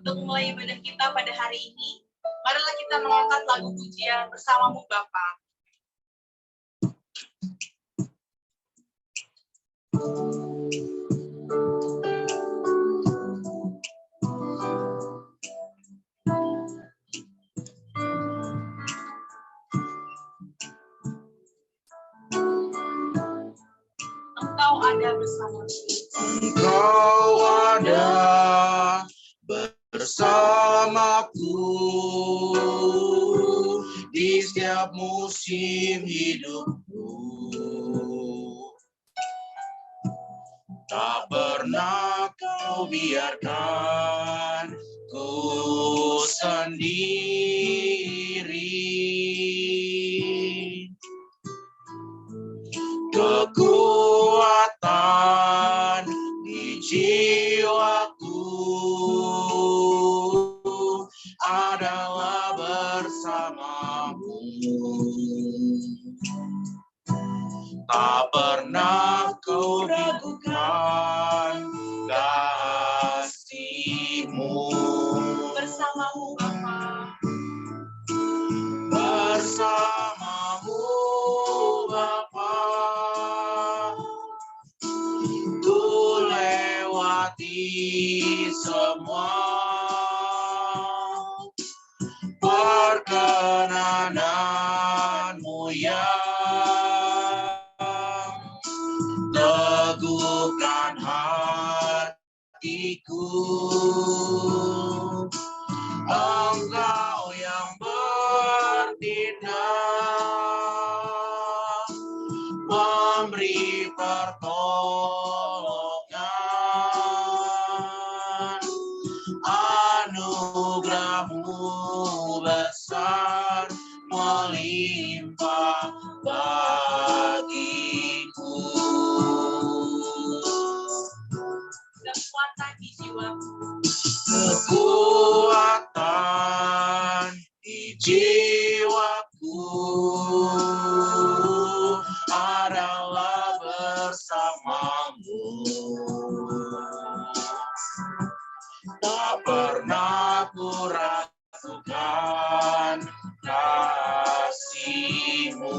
Untuk mulai ibadah kita pada hari ini, marilah kita mengangkat lagu pujian Bersamamu Bapa. Engkau ada bersamaku. Engkau ada bersamaku di setiap musim hidupku. Tak pernah kau biarkan ku sendiri. Kekuatan di jiwaku adalah bersamamu. Tak pernah kau ragukan kasih-Mu. Bersamamu Bapa. Bersamamu Bapa, ku lewati semua perkenananmu yang teguhkan hatiku. Engkau yang bertindak, memberi pertolongan, anugerah-Mu besar melimpah bagiku. Kekuatan di jiwaku. Kekuatan di jiwaku adalah bersamamu. Tak pernah ku ragukan kasih-Mu.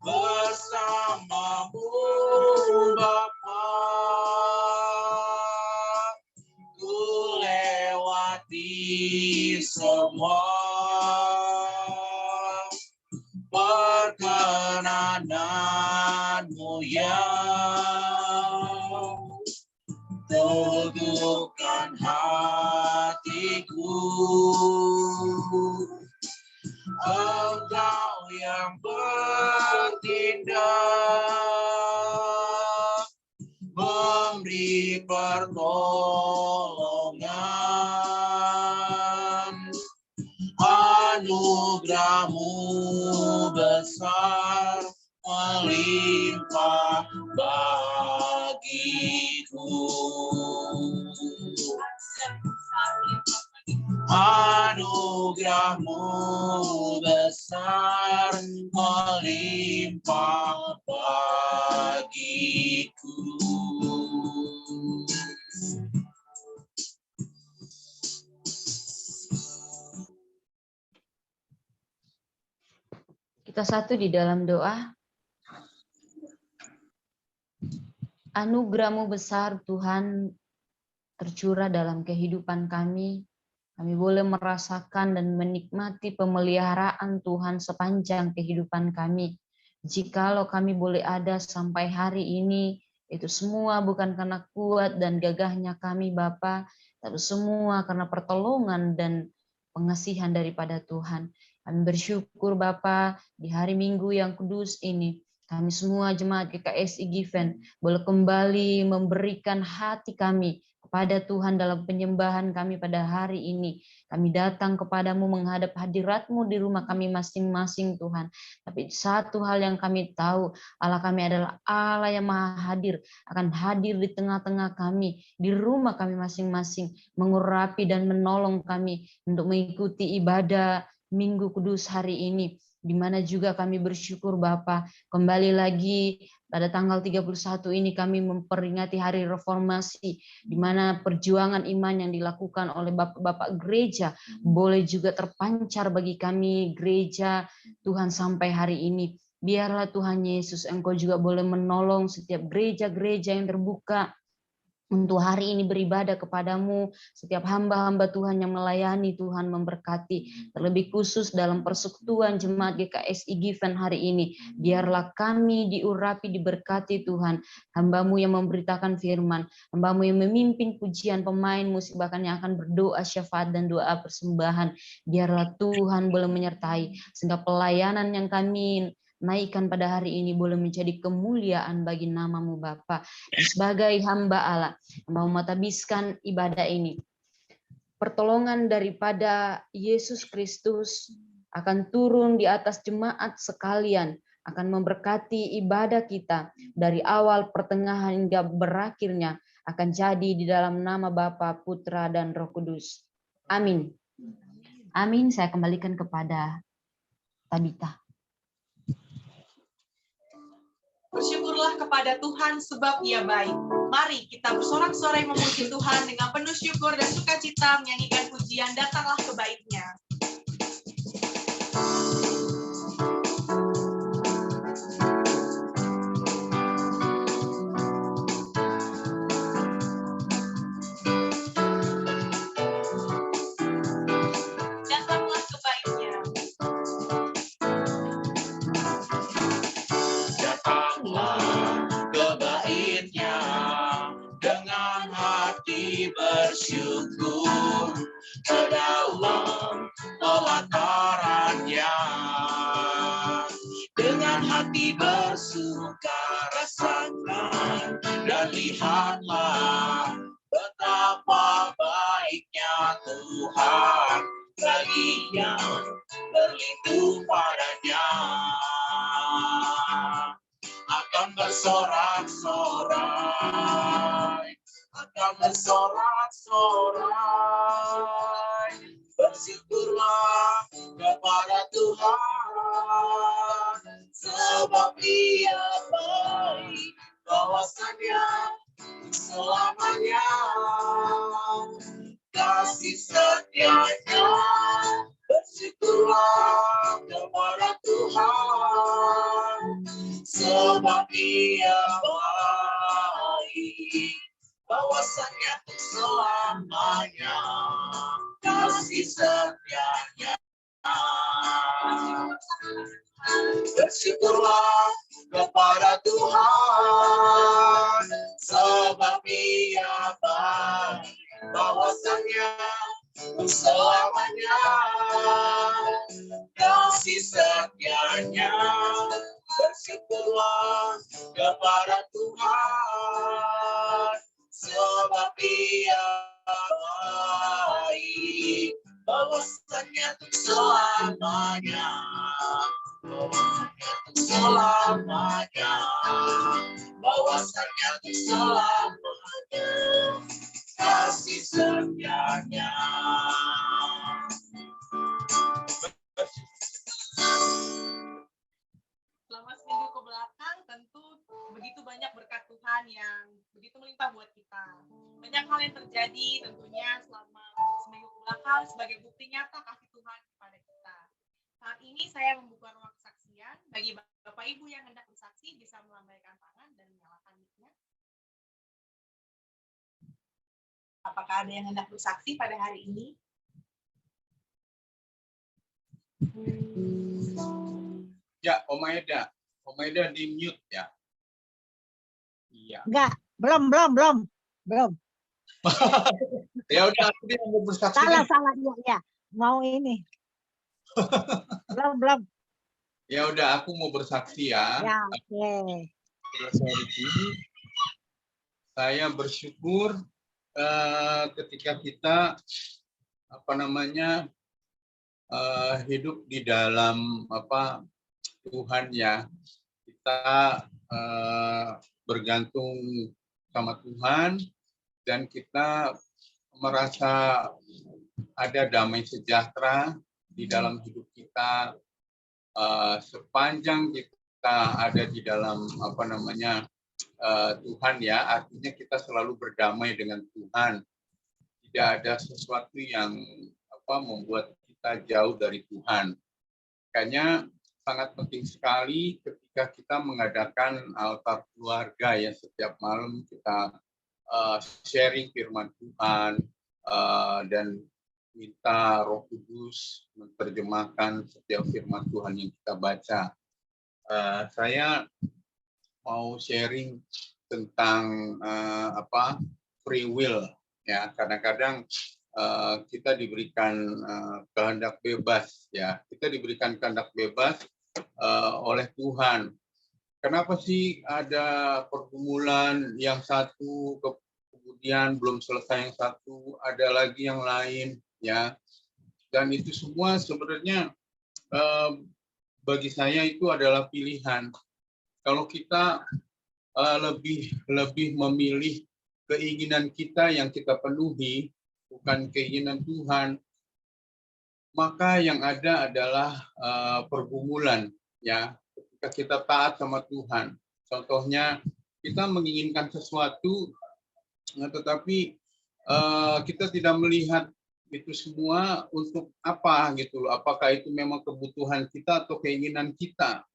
Bersamamu Bapa, ku lewati semua perkenanan-Mu yang teguhkan hatiku. Engkau yang bertindak, memberi pertolongan, anugerah-Mu besar melimpah bagiku. Anugerah-Mu besar melimpah bagiku. Kita satu di dalam doa. Anugerah-Mu besar Tuhan tercurah dalam kehidupan kami. Kami boleh merasakan dan menikmati pemeliharaan Tuhan sepanjang kehidupan kami. Jikalau kami boleh ada sampai hari ini, itu semua bukan karena kuat dan gagahnya kami Bapa, tapi semua karena pertolongan dan pengasihan daripada Tuhan. Kami bersyukur Bapa di hari Minggu yang kudus ini. Kami semua jemaat GKSI Given boleh kembali memberikan hati kami kepada Tuhan dalam penyembahan kami pada hari ini. Kami datang kepadamu menghadap hadirat-Mu di rumah kami masing-masing Tuhan. Tapi satu hal yang kami tahu, Allah kami adalah Allah yang maha hadir, akan hadir di tengah-tengah kami, di rumah kami masing-masing, mengurapi dan menolong kami untuk mengikuti ibadah Minggu Kudus hari ini. di mana juga kami bersyukur Bapa, kembali lagi pada tanggal 31 ini kami memperingati hari reformasi, di mana perjuangan iman yang dilakukan oleh bapak-bapak gereja boleh juga terpancar bagi kami gereja Tuhan sampai hari ini. Biarlah Tuhan Yesus, Engkau juga boleh menolong setiap gereja-gereja yang terbuka untuk hari ini beribadah kepadamu, setiap hamba-hamba Tuhan yang melayani, Tuhan memberkati, terlebih khusus dalam persekutuan jemaat GKSI Given hari ini, biarlah kami diurapi, diberkati Tuhan, hambamu yang memberitakan firman, hambamu yang memimpin pujian pemain musik, bahkan yang akan berdoa syafaat dan doa persembahan, biarlah Tuhan boleh menyertai, sehingga pelayanan yang kami naikkan pada hari ini boleh menjadi kemuliaan bagi namamu Bapa. Sebagai hamba Allah, mau menghabiskan ibadah ini, pertolongan daripada Yesus Kristus akan turun di atas jemaat sekalian, akan memberkati ibadah kita dari awal, pertengahan hingga berakhirnya, akan jadi di dalam nama Bapa, Putra, dan Roh Kudus. Amin. Amin. Saya kembalikan kepada Tabita. Bersyukurlah kepada Tuhan sebab Ia baik. Mari kita bersorak-sorai memuji Tuhan dengan penuh syukur dan sukacita menyanyikan pujian Datanglah Kebaiknya. Datanglah kebaiknya. Datanglah kebaiknya dengan hati bersyukur ke dalam pelatarannya. Dengan hati bersuka rasakan dan lihatlah betapa baiknya Tuhan bagi yang berlindung padanya. Akan bersorak-sorai, akan bersorak-sorai. Bersyukurlah kepada Tuhan, sebab Ia baik, bahwasanya selamanya kasih setianya. Bersyukurlah kepada Tuhan, sebab Ia baik, bahwasanya selamanya kasih setianya. Bersyukurlah kepada Tuhan, sebab Ia baik, bahwasanya selamanya kasih setianya. Bersyukurlah kepada Tuhan, sebab Ia baik, bahwasanya selamanya, selamanya, bahwasanya selamanya kasih setianya. Selama seminggu ke belakang tentu begitu banyak berkat Tuhan yang begitu melimpah buat kita. Banyak hal yang terjadi tentunya selama seminggu ke belakang sebagai bukti nyata kasih Tuhan kepada kita. Saat ini saya membuka ruang kesaksian bagi Bapak Ibu yang hendak bersaksi bisa melambaikan tangan dan menyalakan mic-nya. Apakah ada yang hendak bersaksi pada hari ini? Ya, Om Aida di mute ya. Iya. Enggak, belum. Ya udah, aku dia mau bersaksi. Salah ya. Mau ini. Belum. Ya udah, aku mau bersaksi ya. Ya, oke. Saya bersyukur ketika kita hidup di dalam Tuhan ya, kita bergantung sama Tuhan dan kita merasa ada damai sejahtera di dalam hidup kita sepanjang kita ada di dalam Tuhan ya, artinya kita selalu berdamai dengan Tuhan. Tidak ada sesuatu yang membuat kita jauh dari Tuhan. Makanya sangat penting sekali ketika kita mengadakan altar keluarga ya, setiap malam kita sharing firman Tuhan dan minta Roh Kudus menerjemahkan setiap firman Tuhan yang kita baca. Saya mau sharing tentang free will ya. Kadang-kadang kita diberikan kehendak bebas ya. Kita diberikan kehendak bebas oleh Tuhan. Kenapa sih ada pergumulan yang satu kemudian belum selesai yang satu, ada lagi yang lain ya. Dan itu semua sebenarnya bagi saya itu adalah pilihan. Kalau kita lebih memilih keinginan kita yang kita penuhi, bukan keinginan Tuhan, maka yang ada adalah pergumulan ya. Ketika kita taat sama Tuhan, contohnya kita menginginkan sesuatu, tetapi kita tidak melihat itu semua untuk apa gitu loh. Apakah itu memang kebutuhan kita atau keinginan kita?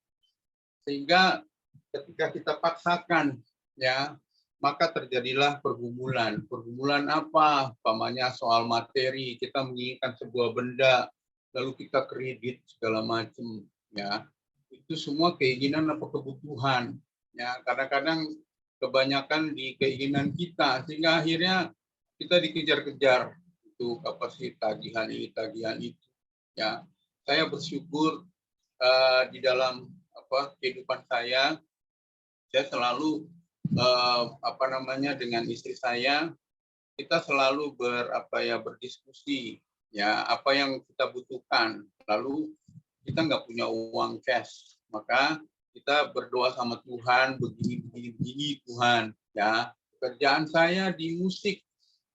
Sehingga ketika kita paksakan ya, maka terjadilah pergumulan. Pergumulan apa? Umpamanya soal materi, kita menginginkan sebuah benda, lalu kita kredit segala macam ya. Itu semua keinginan atau kebutuhan. Ya, kadang-kadang kebanyakan di keinginan kita, sehingga akhirnya kita dikejar-kejar itu kapasitas tagihan ini, tagihan itu. Ya, saya bersyukur di dalam kehidupan saya selalu dengan istri saya, kita selalu berdiskusi ya, apa yang kita butuhkan. Lalu kita nggak punya uang cash, maka kita berdoa sama Tuhan, begini Tuhan ya. Pekerjaan saya di musik,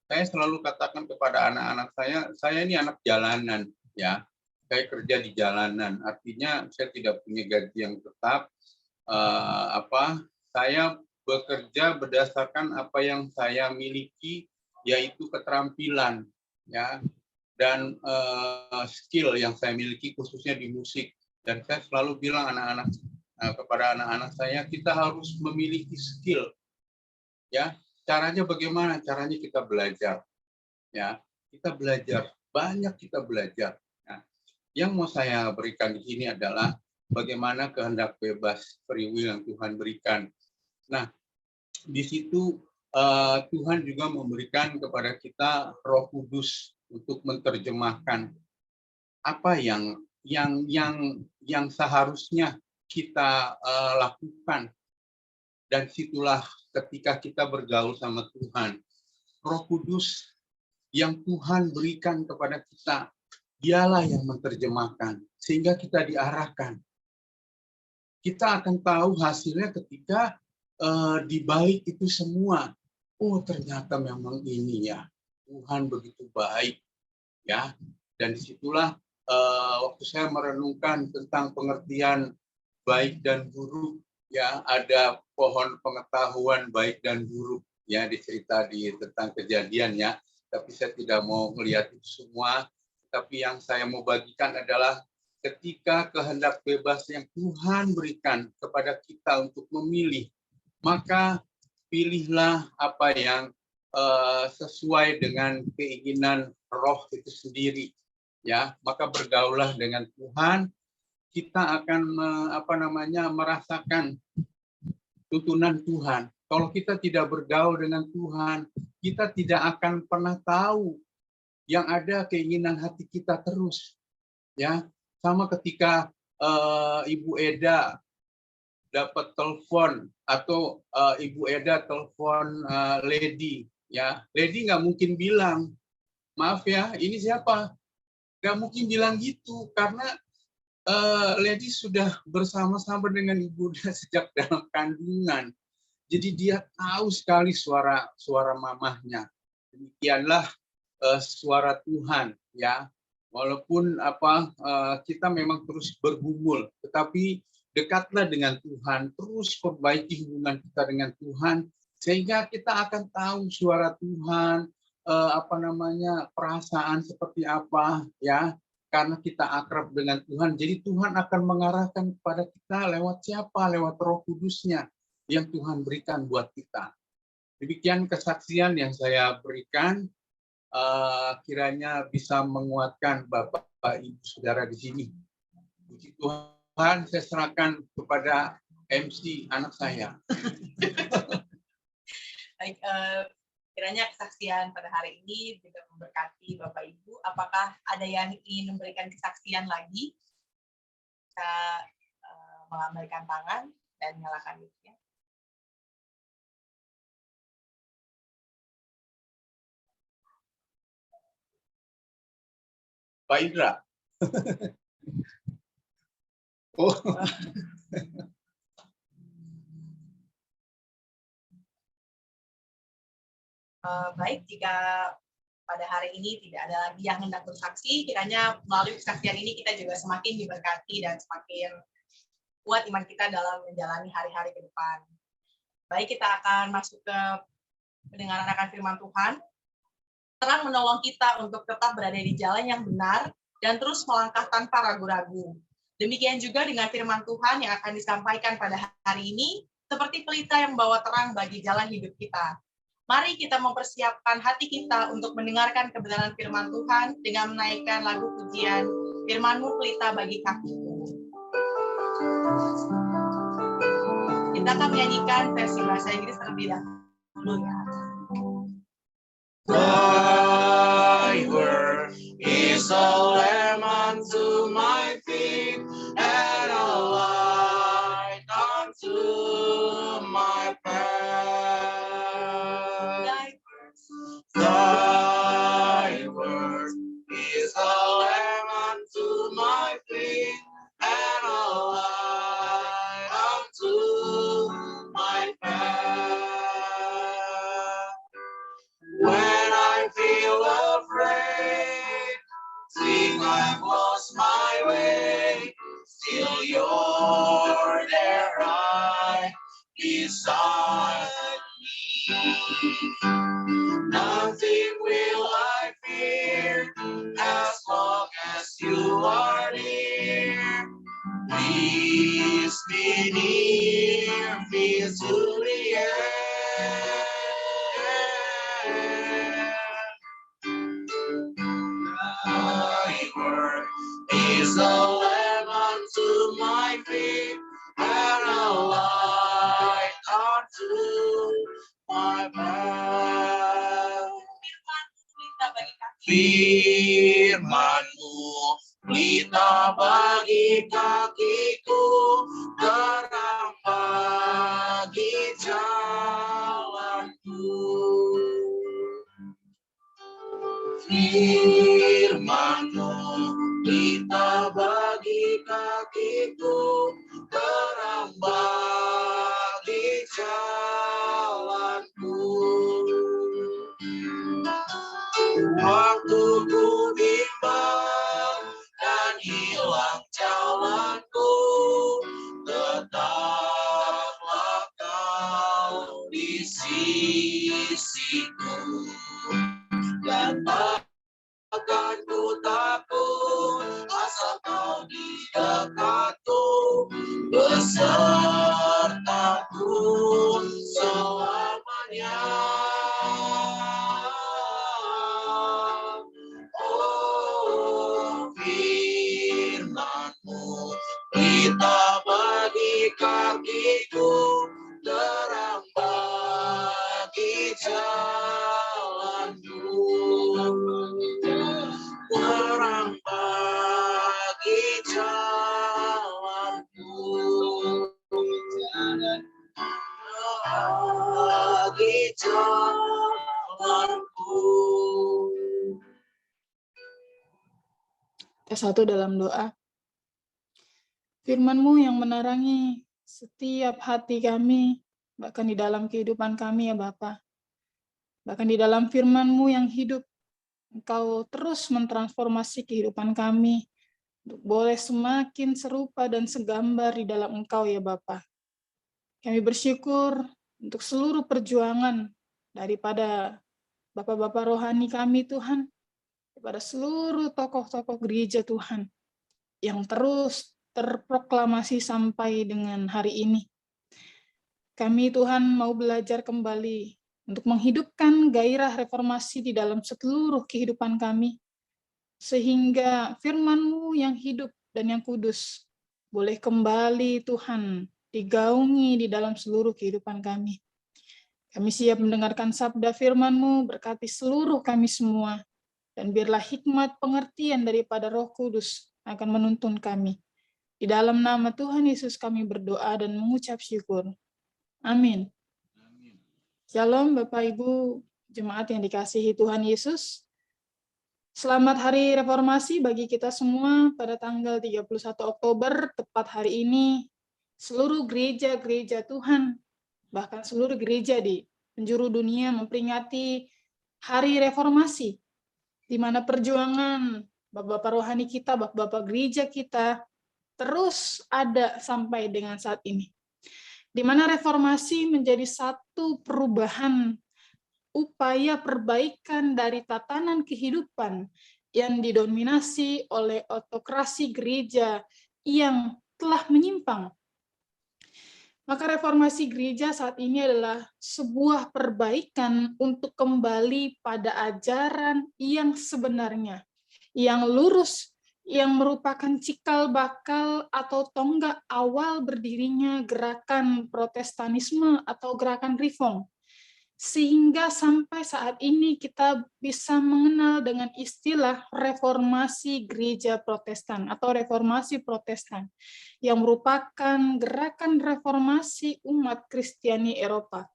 saya selalu katakan kepada anak-anak saya ini anak jalanan ya. Saya kerja di jalanan, artinya saya tidak punya gaji yang tetap. Saya bekerja berdasarkan apa yang saya miliki, yaitu keterampilan ya, dan skill yang saya miliki khususnya di musik. Dan saya selalu bilang kepada anak-anak saya, kita harus memiliki skill ya. Caranya bagaimana? Caranya kita belajar ya. Kita belajar, banyak kita belajar. Nah, yang mau saya berikan di sini adalah bagaimana kehendak bebas free will yang Tuhan berikan. Nah, di situ Tuhan juga memberikan kepada kita Roh Kudus untuk menerjemahkan apa yang seharusnya kita lakukan. Dan situlah ketika kita bergaul sama Tuhan, Roh Kudus yang Tuhan berikan kepada kita, dialah yang menerjemahkan, sehingga kita diarahkan. Kita akan tahu hasilnya ketika di balik itu semua, oh ternyata memang ini ya, Tuhan begitu baik ya. Dan disitulah waktu saya merenungkan tentang pengertian baik dan buruk ya, ada pohon pengetahuan baik dan buruk ya, dicerita tentang Kejadian ya. Tapi saya tidak mau melihat itu semua. Tapi yang saya mau bagikan adalah ketika kehendak bebas yang Tuhan berikan kepada kita untuk memilih, maka pilihlah apa yang sesuai dengan keinginan roh itu sendiri ya. Maka bergaulah dengan Tuhan, kita akan merasakan tuntunan Tuhan. Kalau kita tidak bergaul dengan Tuhan, kita tidak akan pernah tahu yang ada keinginan hati kita terus ya. Sama ketika Ibu Eda dapat telepon atau Ibu Eda telepon Lady ya, Lady nggak mungkin bilang maaf ya ini siapa, nggak mungkin bilang gitu, karena Lady sudah bersama-sama dengan Ibu Eda sejak dalam kandungan, jadi dia tahu sekali suara mamahnya. Demikianlah suara Tuhan ya. Walaupun kita memang terus bergumul, tetapi dekatlah dengan Tuhan, terus perbaiki hubungan kita dengan Tuhan, sehingga kita akan tahu suara Tuhan, perasaan seperti apa, ya, karena kita akrab dengan Tuhan. Jadi Tuhan akan mengarahkan kepada kita lewat siapa? Lewat Roh Kudus-Nya yang Tuhan berikan buat kita. Demikian kesaksian yang saya berikan. Kiranya bisa menguatkan Bapak, Ibu, Saudara di sini. Puji Tuhan, saya serahkan kepada MC anak saya. Baik, kiranya kesaksian pada hari ini juga memberkati Bapak Ibu. Apakah ada yang ingin memberikan kesaksian lagi? Kita melambaikan tangan dan nyalakan mic-nya. Pak Indra. Oh. Baik, jika pada hari ini tidak ada lagi yang hendak bersaksi, kiranya melalui kesaksian ini kita juga semakin diberkati dan semakin kuat iman kita dalam menjalani hari-hari ke depan. Baik, kita akan masuk ke pendengaran akan firman Tuhan. Terang menolong kita untuk tetap berada di jalan yang benar dan terus melangkah tanpa ragu-ragu. Demikian juga dengan firman Tuhan yang akan disampaikan pada hari ini, seperti pelita yang membawa terang bagi jalan hidup kita. Mari kita mempersiapkan hati kita untuk mendengarkan kebenaran firman Tuhan dengan menaikkan lagu pujian Firman-Mu pelita bagi kakiku. Kita akan menyanyikan versi bahasa Inggris terlebih dahulu ya. Thy word is a lamp unto my feet and a light unto my path. Thy word is a lamp unto my feet and a light unto my path. When I feel afraid, think I've lost my way, still you're there right beside me. Nothing will I fear as long as you are near. Please be near me to the end. Thy word is a lamp unto my feet and a light unto my path. Firman-Mu pelita bagi kakiku, terang bagi jalanku. Firman-Mu pelita bagi kakiku, terang bagi jalanku. Waktu ku bimbang dan hilang jalanku, tetaplah Kau di sisiku. Dan takkan ku takut, asal Kau di dekatku, besertaku selamanya. Oh, firman-Mu pelita bagi kakiku, terang bagi jalanku. Terang bagi jalanku. Bagi jalanku. Satu dalam doa. Firman-Mu yang menerangi setiap hati kami, bahkan di dalam kehidupan kami ya Bapa. Bahkan di dalam firman-Mu yang hidup, Engkau terus mentransformasi kehidupan kami, untuk boleh semakin serupa dan segambar di dalam Engkau ya Bapa. Kami bersyukur untuk seluruh perjuangan daripada Bapak-Bapak rohani kami Tuhan, kepada seluruh tokoh-tokoh gereja Tuhan, yang terus terproklamasi sampai dengan hari ini. Kami Tuhan mau belajar kembali untuk menghidupkan gairah reformasi di dalam seluruh kehidupan kami, sehingga firman-Mu yang hidup dan yang kudus boleh kembali Tuhan digaungi di dalam seluruh kehidupan kami. Kami siap mendengarkan sabda firman-Mu, berkati seluruh kami semua, dan biarlah hikmat pengertian daripada Roh Kudus akan menuntun kami. Di dalam nama Tuhan Yesus kami berdoa dan mengucap syukur. Amin. Shalom Bapak Ibu jemaat yang dikasihi Tuhan Yesus. Selamat Hari Reformasi bagi kita semua pada tanggal 31 Oktober, tepat hari ini. Seluruh gereja-gereja Tuhan, bahkan seluruh gereja di penjuru dunia memperingati Hari Reformasi, di mana perjuangan Bapak-Bapak rohani kita, Bapak-Bapak gereja kita terus ada sampai dengan saat ini. Di mana reformasi menjadi satu perubahan, upaya perbaikan dari tatanan kehidupan yang didominasi oleh autokrasi gereja yang telah menyimpang. Maka reformasi gereja saat ini adalah sebuah perbaikan untuk kembali pada ajaran yang sebenarnya, yang lurus, yang merupakan cikal bakal atau tonggak awal berdirinya gerakan Protestanisme atau gerakan Reform. Sehingga sampai saat ini kita bisa mengenal dengan istilah reformasi gereja Protestan atau reformasi Protestan, yang merupakan gerakan reformasi umat Kristiani Eropa,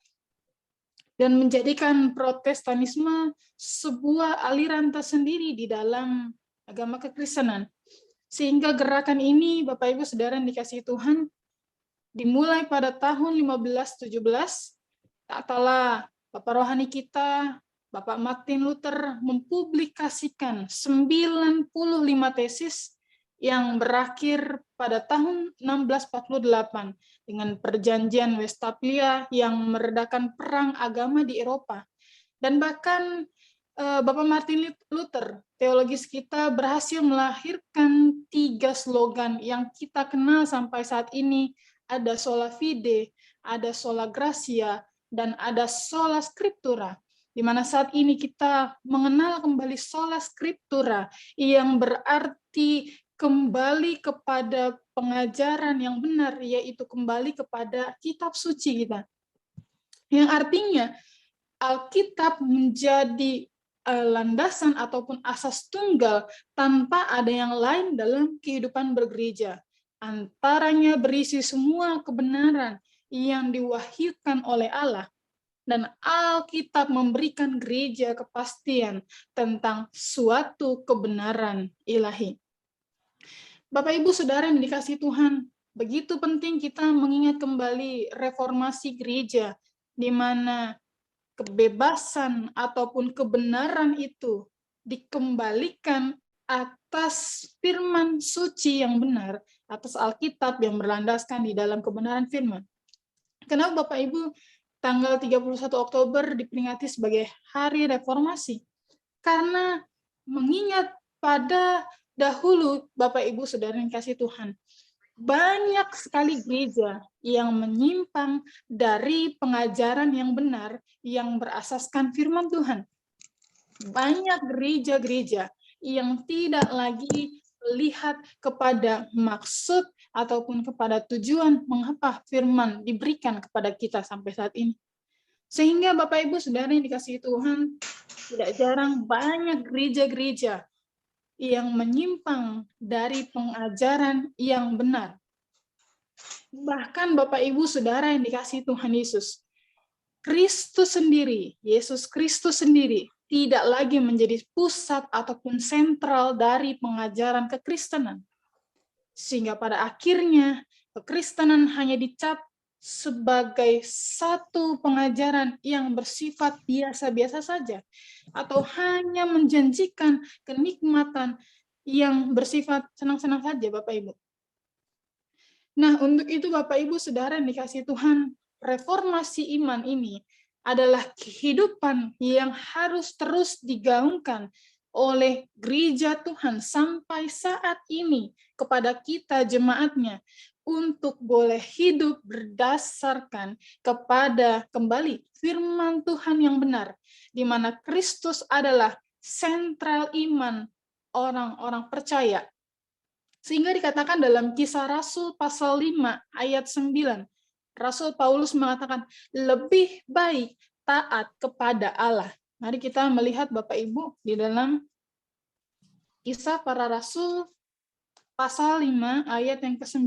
dan menjadikan Protestanisme sebuah aliran tersendiri di dalam agama kekristenan. Sehingga gerakan ini, Bapak Ibu Saudara yang dikasihi Tuhan, dimulai pada tahun 1517, tak kalah Bapak rohani kita, Bapak Martin Luther, mempublikasikan 95 tesis yang berakhir pada tahun 1648 dengan perjanjian Westphalia yang meredakan perang agama di Eropa. Dan bahkan Bapak Martin Luther, teologis kita, berhasil melahirkan 3 slogan yang kita kenal sampai saat ini. Ada sola fide, ada sola gratia, dan ada sola scriptura, di mana saat ini kita mengenal kembali sola scriptura, yang berarti kembali kepada pengajaran yang benar, yaitu kembali kepada kitab suci kita. Yang artinya, Alkitab menjadi landasan ataupun asas tunggal tanpa ada yang lain dalam kehidupan bergereja. Antaranya berisi semua kebenaran yang diwahyukan oleh Allah, dan Alkitab memberikan gereja kepastian tentang suatu kebenaran ilahi. Bapak Ibu Saudara yang dikasihi Tuhan, begitu penting kita mengingat kembali reformasi gereja, di mana kebebasan ataupun kebenaran itu dikembalikan atas firman suci yang benar, atas Alkitab yang berlandaskan di dalam kebenaran firman. Kenapa Bapak Ibu tanggal 31 Oktober diperingati sebagai Hari Reformasi? Karena mengingat pada dahulu, Bapak Ibu Saudara yang kasih Tuhan, banyak sekali gereja yang menyimpang dari pengajaran yang benar yang berasaskan firman Tuhan. Banyak gereja-gereja yang tidak lagi melihat kepada maksud ataupun kepada tujuan mengapa firman diberikan kepada kita sampai saat ini. Sehingga Bapak Ibu Saudara yang dikasihi Tuhan, tidak jarang banyak gereja-gereja yang menyimpang dari pengajaran yang benar. Bahkan Bapak Ibu Saudara yang dikasihi Tuhan Yesus, Kristus sendiri, Yesus Kristus sendiri, tidak lagi menjadi pusat ataupun sentral dari pengajaran kekristenan. Sehingga pada akhirnya kekristenan hanya dicap sebagai satu pengajaran yang bersifat biasa-biasa saja, atau hanya menjanjikan kenikmatan yang bersifat senang-senang saja, Bapak Ibu. Nah, untuk itu Bapak Ibu Saudara yang dikasihi Tuhan, reformasi iman ini adalah kehidupan yang harus terus digaungkan oleh gereja Tuhan sampai saat ini kepada kita jemaatnya, untuk boleh hidup berdasarkan kepada kembali firman Tuhan yang benar, di mana Kristus adalah sentral iman orang-orang percaya. Sehingga dikatakan dalam Kisah Rasul pasal 5 ayat 9, Rasul Paulus mengatakan lebih baik taat kepada Allah. Mari kita melihat Bapak Ibu di dalam Kisah Para Rasul pasal 5 ayat yang ke-9.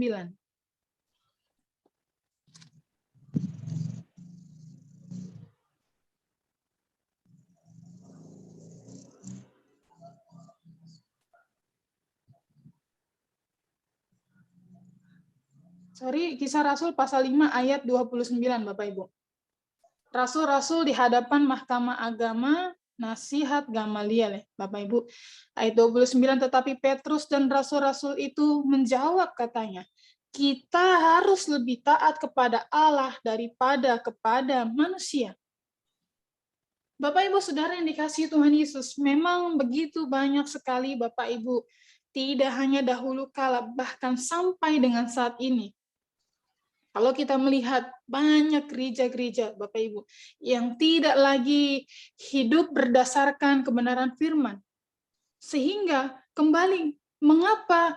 Kisah Rasul pasal 5 ayat 29, Bapak Ibu. Rasul-rasul di hadapan mahkamah agama, nasihat Gamaliel, Bapak Ibu. Ayat 29, tetapi Petrus dan rasul-rasul itu menjawab katanya, kita harus lebih taat kepada Allah daripada kepada manusia. Bapak Ibu Saudara yang dikasihi Tuhan Yesus, memang begitu banyak sekali Bapak Ibu, tidak hanya dahulu kala, bahkan sampai dengan saat ini. Kalau kita melihat banyak gereja-gereja, Bapak Ibu, yang tidak lagi hidup berdasarkan kebenaran firman. Sehingga kembali, mengapa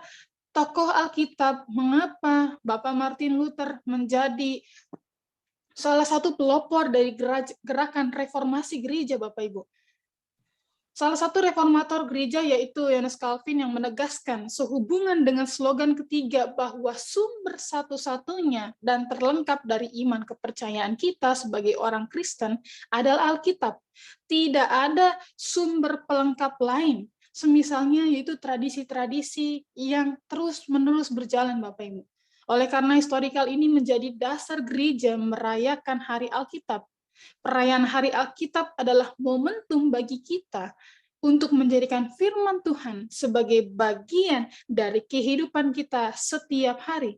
tokoh Alkitab, mengapa Bapak Martin Luther menjadi salah satu pelopor dari gerakan reformasi gereja, Bapak Ibu. Salah satu reformator gereja yaitu Yohanes Calvin yang menegaskan sehubungan dengan slogan ketiga bahwa sumber satu-satunya dan terlengkap dari iman kepercayaan kita sebagai orang Kristen adalah Alkitab. Tidak ada sumber pelengkap lain, semisalnya yaitu tradisi-tradisi yang terus-menerus berjalan, Bapak Ibu. Oleh karena historikal ini menjadi dasar gereja merayakan Hari Alkitab. Perayaan Hari Alkitab adalah momentum bagi kita untuk menjadikan firman Tuhan sebagai bagian dari kehidupan kita setiap hari.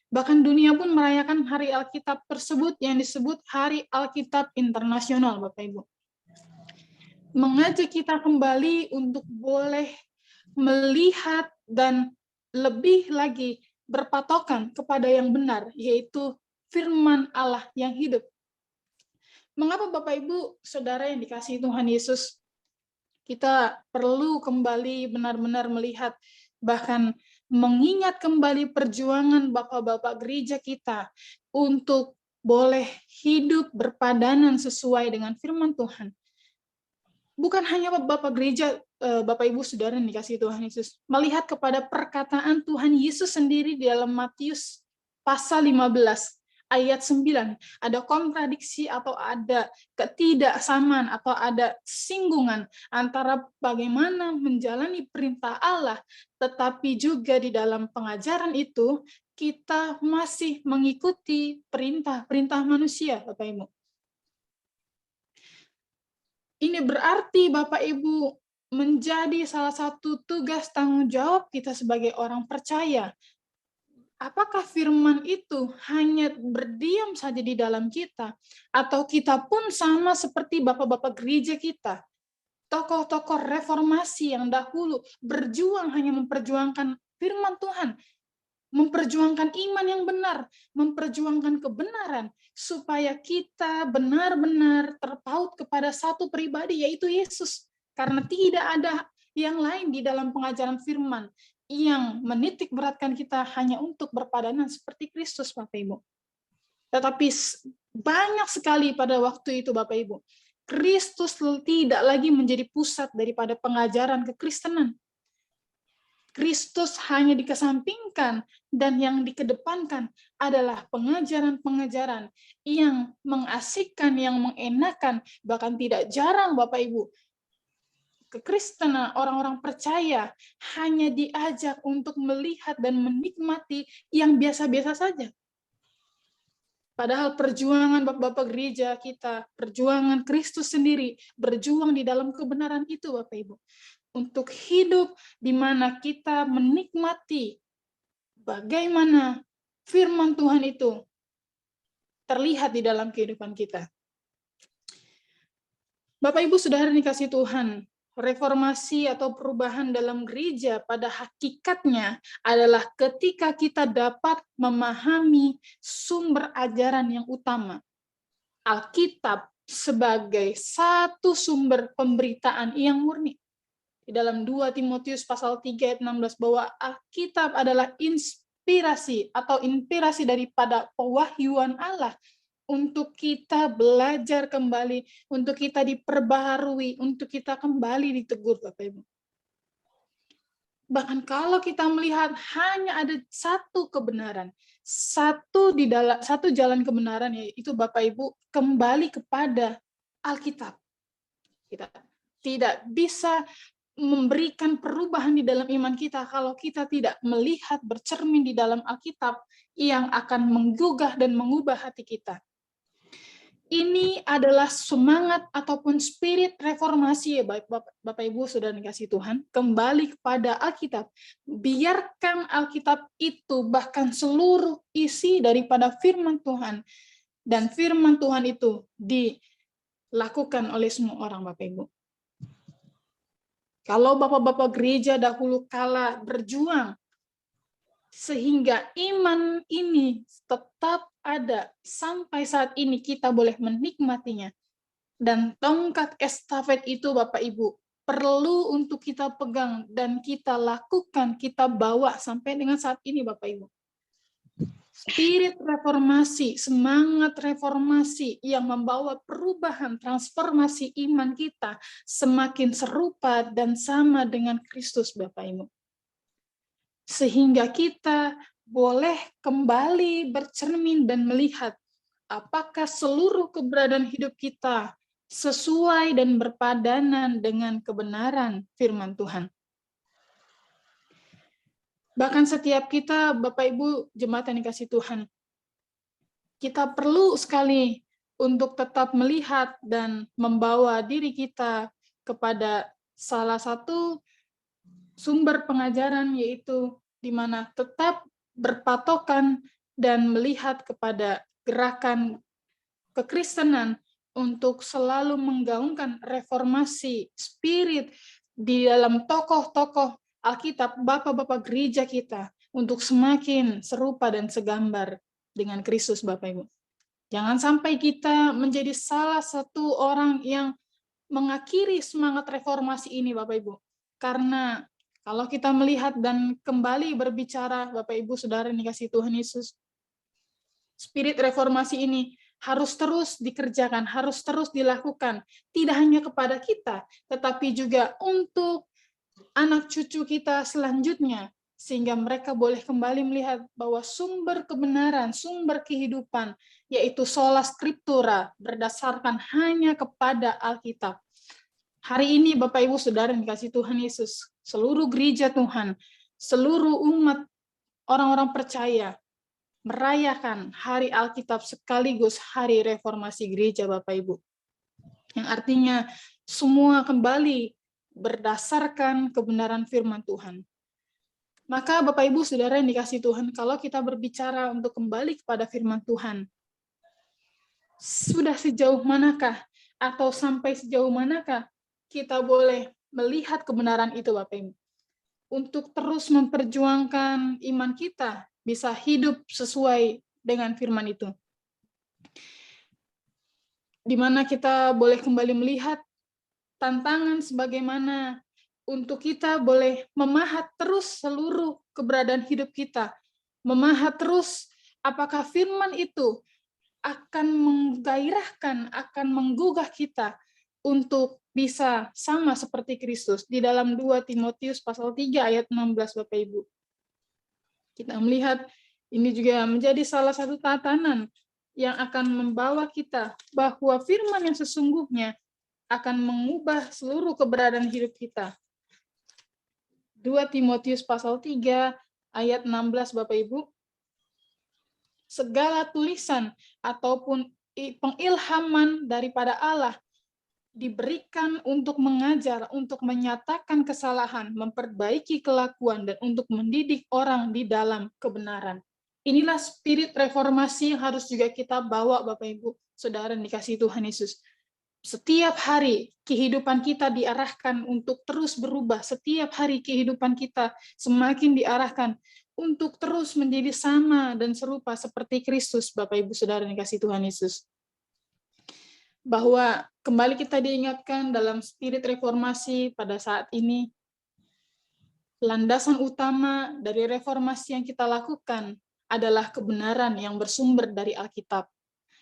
Bahkan dunia pun merayakan Hari Alkitab tersebut yang disebut Hari Alkitab Internasional, Bapak Ibu. Mengajak kita kembali untuk boleh melihat dan lebih lagi berpatokan kepada yang benar, yaitu firman Allah yang hidup. Mengapa Bapak Ibu Saudara yang dikasihi Tuhan Yesus, kita perlu kembali benar-benar melihat, bahkan mengingat kembali perjuangan Bapak-Bapak gereja kita untuk boleh hidup berpadanan sesuai dengan firman Tuhan. Bukan hanya Bapak gereja, Bapak Ibu Saudara yang dikasihi Tuhan Yesus, melihat kepada perkataan Tuhan Yesus sendiri di dalam Matius pasal 15. Ayat 9, ada kontradiksi atau ada ketidaksamaan atau ada singgungan antara bagaimana menjalani perintah Allah, tetapi juga di dalam pengajaran itu kita masih mengikuti perintah-perintah manusia, Bapak Ibu. Ini berarti Bapak Ibu menjadi salah satu tugas tanggung jawab kita sebagai orang percaya. Apakah firman itu hanya berdiam saja di dalam kita, atau kita pun sama seperti bapak-bapak gereja kita, tokoh-tokoh reformasi yang dahulu berjuang hanya memperjuangkan firman Tuhan, memperjuangkan iman yang benar, memperjuangkan kebenaran, supaya kita benar-benar terpaut kepada satu pribadi, yaitu Yesus. Karena tidak ada yang lain di dalam pengajaran firman yang menitik beratkan kita hanya untuk berpadanan seperti Kristus, Bapak Ibu. Tetapi banyak sekali pada waktu itu, Bapak Ibu, Kristus tidak lagi menjadi pusat daripada pengajaran kekristenan. Kristus hanya dikesampingkan, dan yang dikedepankan adalah pengajaran-pengajaran yang mengasikkan, yang mengenakan, bahkan tidak jarang, Bapak Ibu, kekristenan, orang-orang percaya hanya diajak untuk melihat dan menikmati yang biasa-biasa saja. Padahal perjuangan Bapak-Bapak gereja kita, perjuangan Kristus sendiri, berjuang di dalam kebenaran itu Bapak Ibu. Untuk hidup di mana kita menikmati bagaimana firman Tuhan itu terlihat di dalam kehidupan kita. Bapak Ibu Saudara dikasih Tuhan, reformasi atau perubahan dalam gereja pada hakikatnya adalah ketika kita dapat memahami sumber ajaran yang utama. Alkitab sebagai satu sumber pemberitaan yang murni. Di dalam 2 Timotius pasal 3 ayat 16 bahwa Alkitab adalah inspirasi atau inspirasi daripada pewahyuan Allah untuk kita belajar kembali, untuk kita diperbaharui, untuk kita kembali ditegur, Bapak Ibu. Bahkan kalau kita melihat hanya ada satu kebenaran, satu jalan kebenaran, yaitu Bapak Ibu kembali kepada Alkitab. Kita tidak bisa memberikan perubahan di dalam iman kita kalau kita tidak melihat bercermin di dalam Alkitab yang akan menggugah dan mengubah hati kita. Ini adalah semangat ataupun spirit reformasi ya Bapak Ibu Saudara dikasih Tuhan, kembali kepada Alkitab. Biarkan Alkitab itu bahkan seluruh isi daripada firman Tuhan dan firman Tuhan itu dilakukan oleh semua orang Bapak Ibu. Kalau Bapak-bapak gereja dahulu kala berjuang sehingga iman ini tetap ada sampai saat ini kita boleh menikmatinya. Dan tongkat estafet itu Bapak Ibu perlu untuk kita pegang dan kita lakukan, kita bawa sampai dengan saat ini Bapak Ibu. Spirit reformasi, semangat reformasi yang membawa perubahan, transformasi iman kita semakin serupa dan sama dengan Kristus Bapak Ibu. Sehingga kita boleh kembali bercermin dan melihat apakah seluruh keberadaan hidup kita sesuai dan berpadanan dengan kebenaran firman Tuhan. Bahkan setiap kita, Bapak Ibu, jemaat yang dikasih Tuhan, kita perlu sekali untuk tetap melihat dan membawa diri kita kepada salah satu sumber pengajaran, yaitu di mana tetap berpatokan dan melihat kepada gerakan kekristenan untuk selalu menggaungkan reformasi spirit di dalam tokoh-tokoh Alkitab, bapak-bapak gereja kita, untuk semakin serupa dan segambar dengan Kristus Bapak Ibu. Jangan sampai kita menjadi salah satu orang yang mengakhiri semangat reformasi ini Bapak Ibu. Karena kalau kita melihat dan kembali berbicara, Bapak Ibu Saudara yang dikasih Tuhan Yesus, spirit reformasi ini harus terus dikerjakan, harus terus dilakukan. Tidak hanya kepada kita, tetapi juga untuk anak cucu kita selanjutnya, sehingga mereka boleh kembali melihat bahwa sumber kebenaran, sumber kehidupan, yaitu sola scriptura, berdasarkan hanya kepada Alkitab. Hari ini Bapak Ibu Saudara yang dikasih Tuhan Yesus, seluruh gereja Tuhan, seluruh umat orang-orang percaya merayakan hari Alkitab sekaligus hari reformasi gereja Bapak Ibu. Yang artinya semua kembali berdasarkan kebenaran firman Tuhan. Maka Bapak Ibu Saudara yang dikasih Tuhan, kalau kita berbicara untuk kembali kepada firman Tuhan, sudah sejauh manakah atau sampai sejauh manakah kita boleh melihat kebenaran itu Bapak Ibu? Untuk terus memperjuangkan iman kita bisa hidup sesuai dengan firman itu. Di mana kita boleh kembali melihat tantangan sebagaimana untuk kita boleh memahat terus seluruh keberadaan hidup kita. Memahat terus apakah firman itu akan menggairahkan, akan menggugah kita untuk bisa sama seperti Kristus. Di dalam 2 Timotius pasal 3 ayat 16 Bapak Ibu. Kita melihat ini juga menjadi salah satu tatanan yang akan membawa kita bahwa firman yang sesungguhnya akan mengubah seluruh keberadaan hidup kita. 2 Timotius pasal 3 ayat 16 Bapak Ibu. segala tulisan ataupun pengilhaman daripada Allah diberikan untuk mengajar, untuk menyatakan kesalahan, memperbaiki kelakuan, dan untuk mendidik orang di dalam kebenaran. Inilah spirit reformasi yang harus juga kita bawa, Bapak Ibu, Saudara yang dikasihi Tuhan Yesus. Setiap hari kehidupan kita diarahkan untuk terus berubah. Setiap hari kehidupan kita semakin diarahkan untuk terus menjadi sama dan serupa seperti Kristus, Bapak Ibu Saudara yang dikasihi Tuhan Yesus. Bahwa kembali kita diingatkan dalam spirit reformasi pada saat ini, landasan utama dari reformasi yang kita lakukan adalah kebenaran yang bersumber dari Alkitab.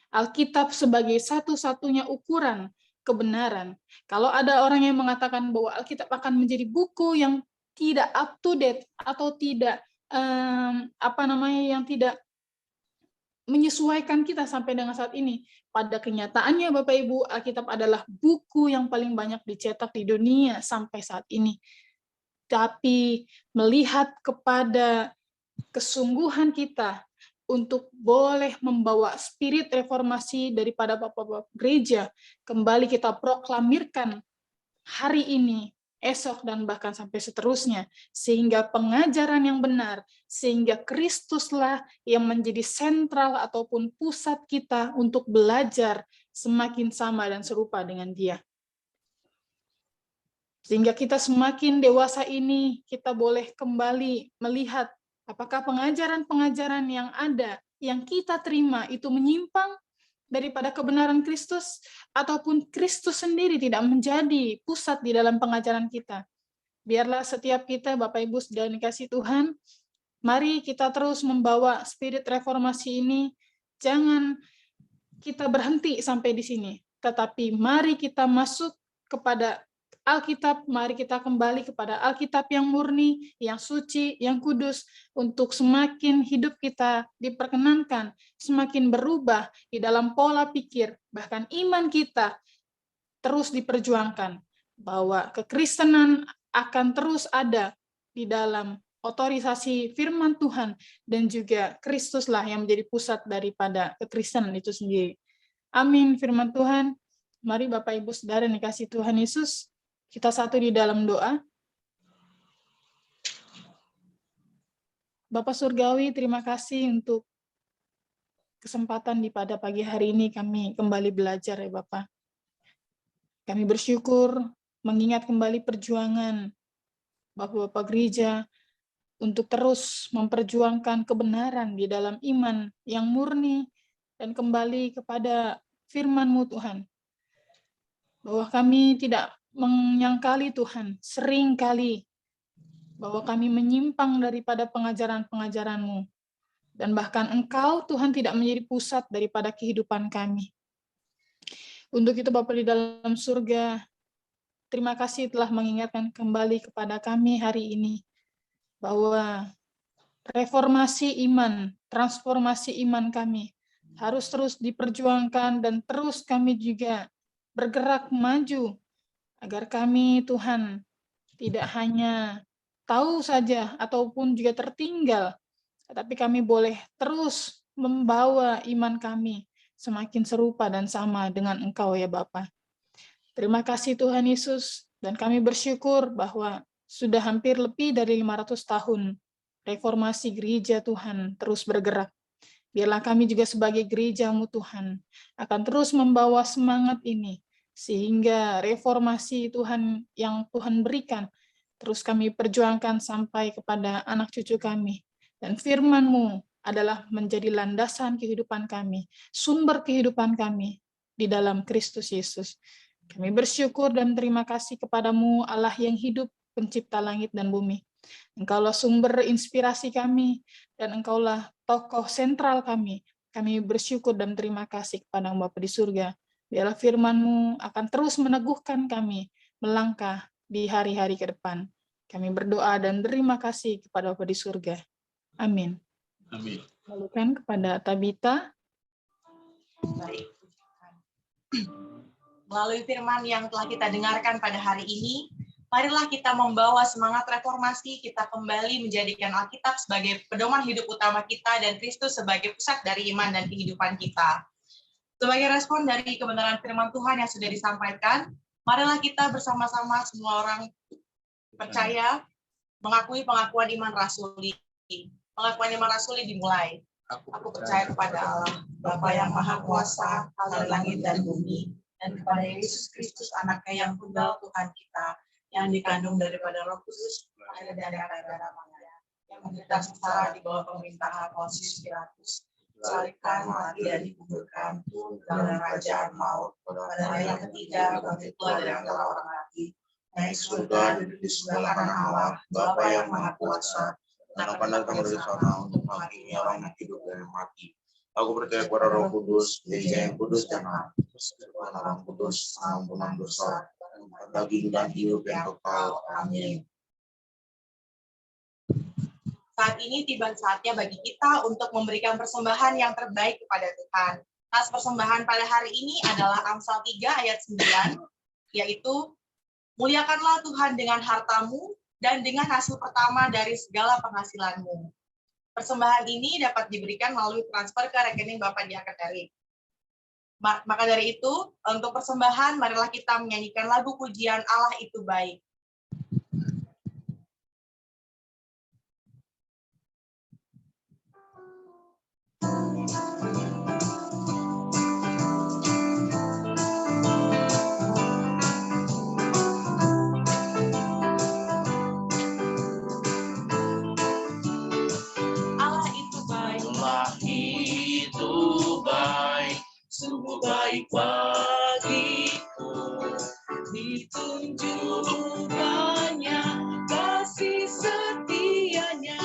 Alkitab sebagai satu-satunya ukuran kebenaran. Kalau ada orang yang mengatakan bahwa Alkitab akan menjadi buku yang tidak up to date atau tidak yang tidak menyesuaikan kita sampai dengan saat ini. Pada kenyataannya Bapak Ibu, Alkitab adalah buku yang paling banyak dicetak di dunia sampai saat ini. Tapi melihat kepada kesungguhan kita untuk boleh membawa spirit reformasi daripada Bapak-Bapak gereja, kembali kita proklamirkan hari ini, esok, dan bahkan sampai seterusnya, sehingga pengajaran yang benar, sehingga Kristuslah yang menjadi sentral ataupun pusat kita untuk belajar semakin sama dan serupa dengan Dia. Sehingga kita semakin dewasa ini, kita boleh kembali melihat apakah pengajaran-pengajaran yang ada, yang kita terima itu menyimpang daripada kebenaran Kristus, ataupun Kristus sendiri tidak menjadi pusat di dalam pengajaran kita. Biarlah setiap kita, Bapak Ibu Saudara dikasihi Tuhan, mari kita terus membawa spirit reformasi ini. Jangan kita berhenti sampai di sini, tetapi mari kita masuk kepada Alkitab, mari kita kembali kepada Alkitab yang murni, yang suci, yang kudus, untuk semakin hidup kita diperkenankan, semakin berubah di dalam pola pikir, bahkan iman kita terus diperjuangkan, bahwa kekristenan akan terus ada di dalam otorisasi firman Tuhan, dan juga Kristuslah yang menjadi pusat daripada kekristenan itu sendiri. Amin firman Tuhan. Mari Bapak Ibu Saudara yang dikasihi Tuhan Yesus, kita satu di dalam doa. Bapak Surgawi, terima kasih untuk kesempatan di pada pagi hari ini kami kembali belajar ya Bapak. Kami bersyukur mengingat kembali perjuangan Bapak-Bapak gereja untuk terus memperjuangkan kebenaran di dalam iman yang murni dan kembali kepada firman-Mu Tuhan. Bahwa kami tidak menyangkali Tuhan, sering kali bahwa kami menyimpang daripada pengajaran-pengajaran-Mu. Dan bahkan Engkau, Tuhan, tidak menjadi pusat daripada kehidupan kami. Untuk itu, Bapa di dalam surga, terima kasih telah mengingatkan kembali kepada kami hari ini, bahwa reformasi iman, transformasi iman kami, harus terus diperjuangkan dan terus kami juga bergerak maju, agar kami, Tuhan, tidak hanya tahu saja ataupun juga tertinggal, tetapi kami boleh terus membawa iman kami semakin serupa dan sama dengan Engkau ya Bapa. Terima kasih Tuhan Yesus, dan kami bersyukur bahwa sudah hampir lebih dari 500 tahun reformasi gereja Tuhan terus bergerak. Biarlah kami juga sebagai gereja-Mu Tuhan akan terus membawa semangat ini, sehingga reformasi Tuhan yang Tuhan berikan terus kami perjuangkan sampai kepada anak cucu kami. Dan firman-Mu adalah menjadi landasan kehidupan kami, sumber kehidupan kami di dalam Kristus Yesus. Kami bersyukur dan terima kasih kepadamu, Allah yang hidup, pencipta langit dan bumi. Engkaulah sumber inspirasi kami, dan Engkaulah tokoh sentral kami. Kami bersyukur dan terima kasih kepada Bapa di surga. Biarlah firman-Mu akan terus meneguhkan kami melangkah di hari-hari ke depan. Kami berdoa dan terima kasih kepada Bapa di surga. Amin. Amin. Lalukan kepada Tabita. Baik. Melalui firman yang telah kita dengarkan pada hari ini, Marilah kita membawa semangat reformasi, kita kembali menjadikan Alkitab sebagai pedoman hidup utama kita dan Kristus sebagai pusat dari iman dan kehidupan kita. Sebagai respon dari kebenaran firman Tuhan yang sudah disampaikan, marilah kita bersama-sama semua orang percaya mengakui pengakuan iman rasuli. Pengakuan iman rasuli dimulai. Aku percaya kepada Allah, Bapa yang Maha Kuasa, Allah langit dan bumi, dan kepada Yesus Kristus, Anaknya yang tunggal Tuhan kita, yang dikandung daripada Roh Kudus, lahir dari darah Maria, yang menderita sengsara di bawah pemerintahan Pontius Pilatus, disalibkan, mati dan dikuburkan, dalam kerajaan maut, pada hari yang ketiga bangkit pula dari antara orang mati, naik surga, duduk di sebelah kanan Allah, Bapa yang Maha Kuasa, dan akan datang dari sana untuk menghakimi orang yang hidup dan yang mati. Aku percaya kepada Roh Kudus, Gereja yang kudus dan persekutuan Orang Kudus, ampunan dosa, bagi dan hidup yang kekal. Amin. Saat ini tiba saatnya bagi kita untuk memberikan persembahan yang terbaik kepada Tuhan. Tas persembahan pada hari ini adalah Amsal 3 ayat 9, yaitu muliakanlah Tuhan dengan hartamu dan dengan hasil pertama dari segala penghasilanmu. Persembahan ini dapat diberikan melalui transfer ke rekening Bapak Diaken Erik. Maka dari itu, untuk persembahan, marilah kita menyanyikan lagu pujian Allah Itu Baik. Allah itu baik. Allah itu baik. Sungguh baik bagiku, ditunjukkannya kasih setianya,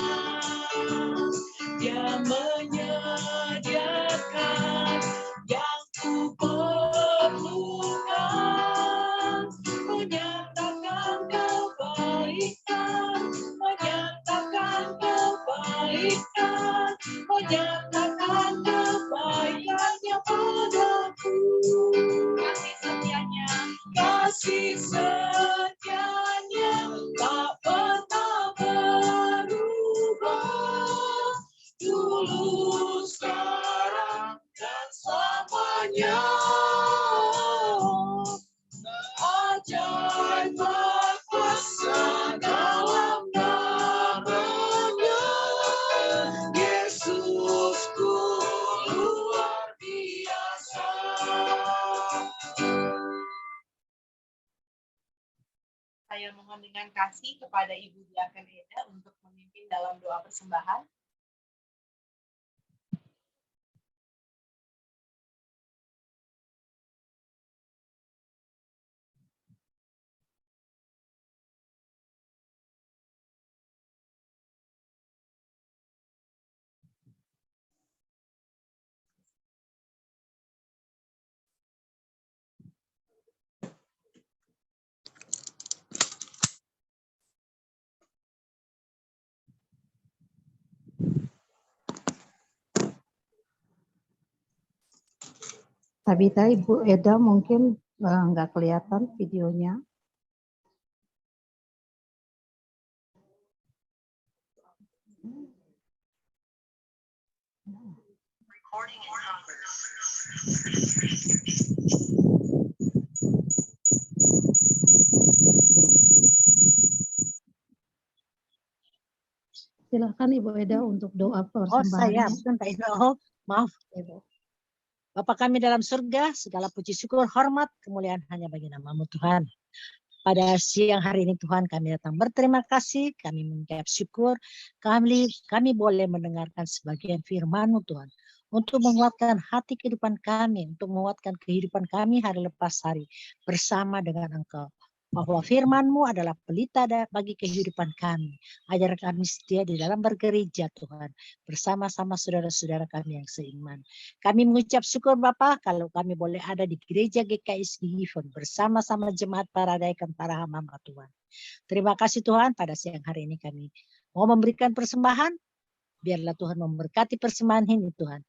Dia menyediakan yang ku perlukan, menyatakan kebaikan, menyatakan kebaikan, menyatakan kebaikannya padaku. Kasih setianya tak pernah berubah, dulu, sekarang, dan selamanya. Ajaib berkuasa dalam namanya, Yesusku luar biasa. Saya mohon dengan kasih kepada Ibu Diaken Eda untuk memimpin dalam doa persembahan. Tabita, Ibu Eda mungkin nggak kelihatan videonya. Silakan Ibu Eda untuk doa persembahannya. Oh, saya bentar. Oh, maaf, Ibu. Bapa kami dalam surga, segala puji syukur, hormat, kemuliaan hanya bagi nama-Mu Tuhan. Pada siang hari ini Tuhan kami datang berterima kasih, kami mengucap syukur, kami boleh mendengarkan sebagian firman-Mu Tuhan. Untuk menguatkan hati kehidupan kami, untuk menguatkan kehidupan kami hari lepas hari bersama dengan Engkau. Bahwa firman-Mu adalah pelita bagi kehidupan kami. Ajar kami setia di dalam bergereja Tuhan, bersama-sama saudara-saudara kami yang seiman. Kami mengucap syukur Bapa kalau kami boleh ada di gereja GKI Gifon bersama-sama jemaat Paradaikan para hamba Tuhan. Terima kasih Tuhan, pada siang hari ini kami mau memberikan persembahan. Biarlah Tuhan memberkati persembahan ini Tuhan.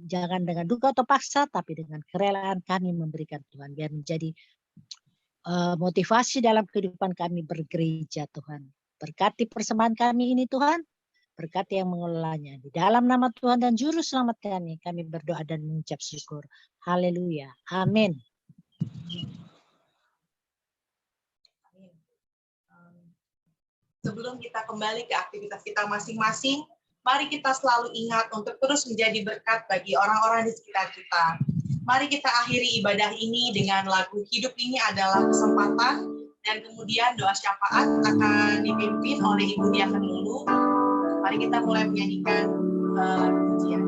Jangan dengan duka atau paksa, tapi dengan kerelaan kami memberikan Tuhan. Biar menjadi motivasi dalam kehidupan kami bergereja Tuhan. Berkati persembahan kami ini Tuhan, berkati yang mengelolanya. Di dalam nama Tuhan dan Juru Selamat kami berdoa dan mengucap syukur. Haleluya. Amin. Sebelum kita kembali ke aktivitas kita masing-masing, mari kita selalu ingat untuk terus menjadi berkat bagi orang-orang di sekitar kita. Mari kita akhiri ibadah ini dengan lagu Hidup Ini Adalah Kesempatan, dan kemudian doa syafaat akan dipimpin oleh Ibu Diaken Lulu. Mari kita mulai menyanyikan pujian.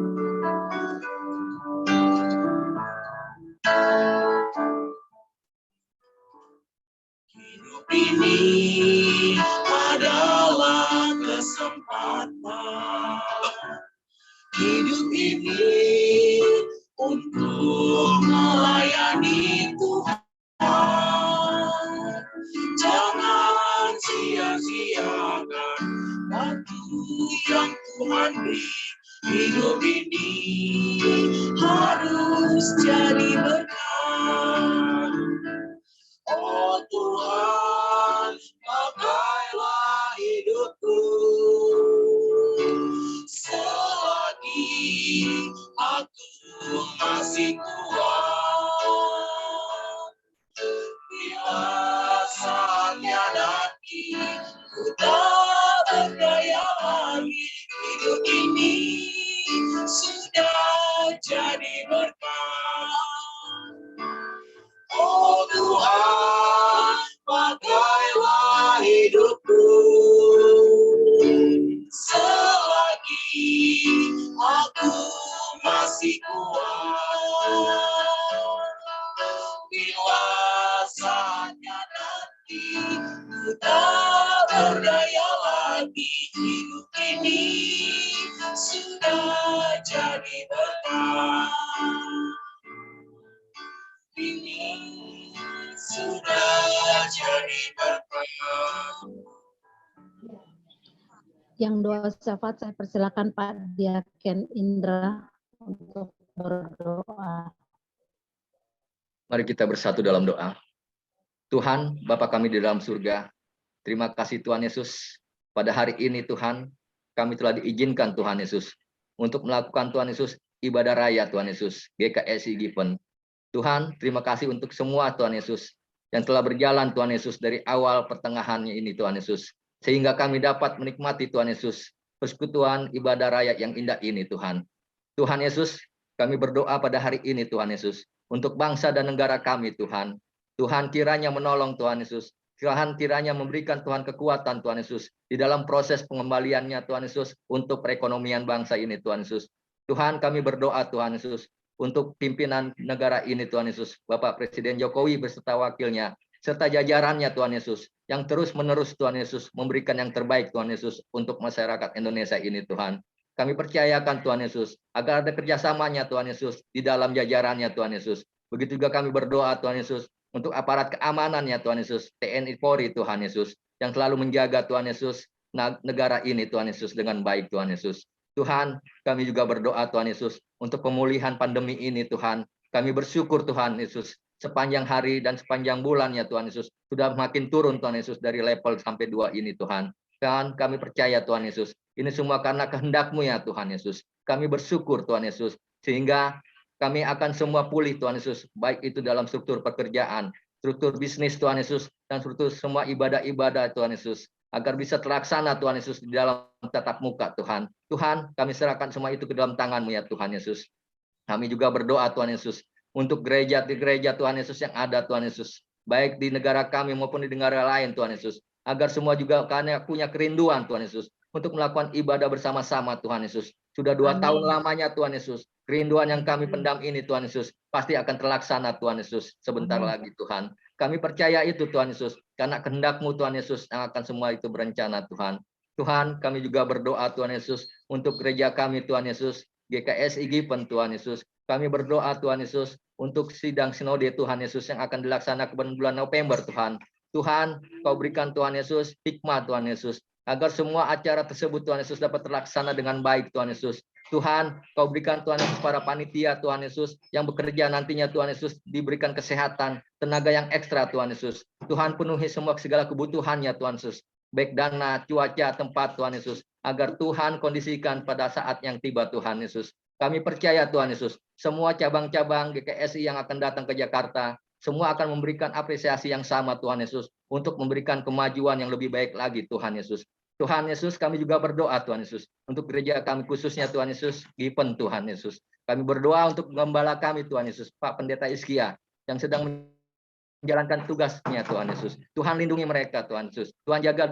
Hidup ini adalah kesempatan. Hidup ini untuk melayani Tuhan. Jangan sia-siakan waktu yang Tuhan beri. Hidup ini harus jadi berkat. Oh Tuhan, pakailah hidupku selagi aku masih kuat. Bila saatnya nanti ku tak berdaya lagi, hidup ini sudah jadi berkat. Oh Tuhan, pakailah hidupku selagi aku masih kuat. Bila saatnya nanti ku tak berdaya lagi, hidup ini sudah jadi berkat. Ini sudah jadi berkat. Yang doa syafaat saya persilakan Pak Diaken Indra untuk berdoa. Mari kita bersatu dalam doa. Tuhan, Bapa kami di dalam surga, terima kasih Tuhan Yesus. Pada hari ini Tuhan, kami telah diizinkan Tuhan Yesus untuk melakukan Tuhan Yesus ibadah raya Tuhan Yesus, GKSI Given. Tuhan, terima kasih untuk semua Tuhan Yesus yang telah berjalan Tuhan Yesus dari awal pertengahannya ini Tuhan Yesus. Sehingga kami dapat menikmati Tuhan Yesus persekutuan ibadah raya yang indah ini Tuhan. Tuhan Yesus, kami berdoa pada hari ini Tuhan Yesus untuk bangsa dan negara kami Tuhan. Tuhan kiranya menolong Tuhan Yesus. Tuhan kiranya memberikan Tuhan kekuatan Tuhan Yesus di dalam proses pengembaliannya Tuhan Yesus untuk perekonomian bangsa ini Tuhan Yesus. Tuhan kami berdoa Tuhan Yesus untuk pimpinan negara ini Tuhan Yesus. Bapak Presiden Jokowi beserta wakilnya serta jajarannya Tuhan Yesus yang terus-menerus Tuhan Yesus memberikan yang terbaik Tuhan Yesus untuk masyarakat Indonesia ini Tuhan. Kami percayakan Tuhan Yesus agar ada kerjasamanya Tuhan Yesus di dalam jajarannya Tuhan Yesus. Begitu juga kami berdoa Tuhan Yesus untuk aparat keamanannya Tuhan Yesus, TNI Polri Tuhan Yesus yang selalu menjaga Tuhan Yesus negara ini Tuhan Yesus dengan baik Tuhan Yesus. Tuhan, kami juga berdoa Tuhan Yesus untuk pemulihan pandemi ini Tuhan. Kami bersyukur Tuhan Yesus sepanjang hari dan sepanjang bulannya Tuhan Yesus sudah makin turun Tuhan Yesus dari level sampai 2 ini Tuhan. Dan kami percaya Tuhan Yesus, ini semua karena kehendak-Mu ya Tuhan Yesus. Kami bersyukur Tuhan Yesus, sehingga kami akan semua pulih Tuhan Yesus, baik itu dalam struktur pekerjaan, struktur bisnis Tuhan Yesus, dan struktur semua ibadah-ibadah Tuhan Yesus, agar bisa terlaksana Tuhan Yesus di dalam tatap muka Tuhan. Tuhan, kami serahkan semua itu ke dalam tangan-Mu ya Tuhan Yesus. Kami juga berdoa Tuhan Yesus, untuk gereja Tuhan Yesus yang ada Tuhan Yesus, baik di negara kami maupun di negara lain Tuhan Yesus, agar semua juga karena punya kerinduan Tuhan Yesus untuk melakukan ibadah bersama-sama Tuhan Yesus. Sudah 2 tahun lamanya Tuhan Yesus, kerinduan yang kami pendam ini Tuhan Yesus pasti akan terlaksana Tuhan Yesus sebentar lagi Tuhan. Kami percaya itu Tuhan Yesus, karena kehendak-Mu Tuhan Yesus yang akan semua itu berencana Tuhan. Tuhan, kami juga berdoa Tuhan Yesus untuk gereja kami Tuhan Yesus, GKSI Given Tuhan Yesus. Kami berdoa Tuhan Yesus untuk sidang sinode Tuhan Yesus yang akan dilaksanakan bulan November Tuhan. Tuhan, Kau berikan Tuhan Yesus hikmat Tuhan Yesus, agar semua acara tersebut Tuhan Yesus dapat terlaksana dengan baik Tuhan Yesus. Tuhan, Kau berikan Tuhan Yesus para panitia Tuhan Yesus yang bekerja nantinya Tuhan Yesus diberikan kesehatan, tenaga yang ekstra Tuhan Yesus. Tuhan penuhi semua segala kebutuhannya Tuhan Yesus. Baik dana, cuaca, tempat Tuhan Yesus. Agar Tuhan kondisikan pada saat yang tiba Tuhan Yesus. Kami percaya Tuhan Yesus, semua cabang-cabang GKSI yang akan datang ke Jakarta, semua akan memberikan apresiasi yang sama Tuhan Yesus untuk memberikan kemajuan yang lebih baik lagi Tuhan Yesus. Tuhan Yesus, kami juga berdoa Tuhan Yesus untuk gereja kami khususnya Tuhan Yesus, Gipen Tuhan Yesus. Kami berdoa untuk gembala kami Tuhan Yesus, Pak Pendeta Iskia yang sedang menjalankan tugasnya Tuhan Yesus. Tuhan lindungi mereka Tuhan Yesus. Tuhan jaga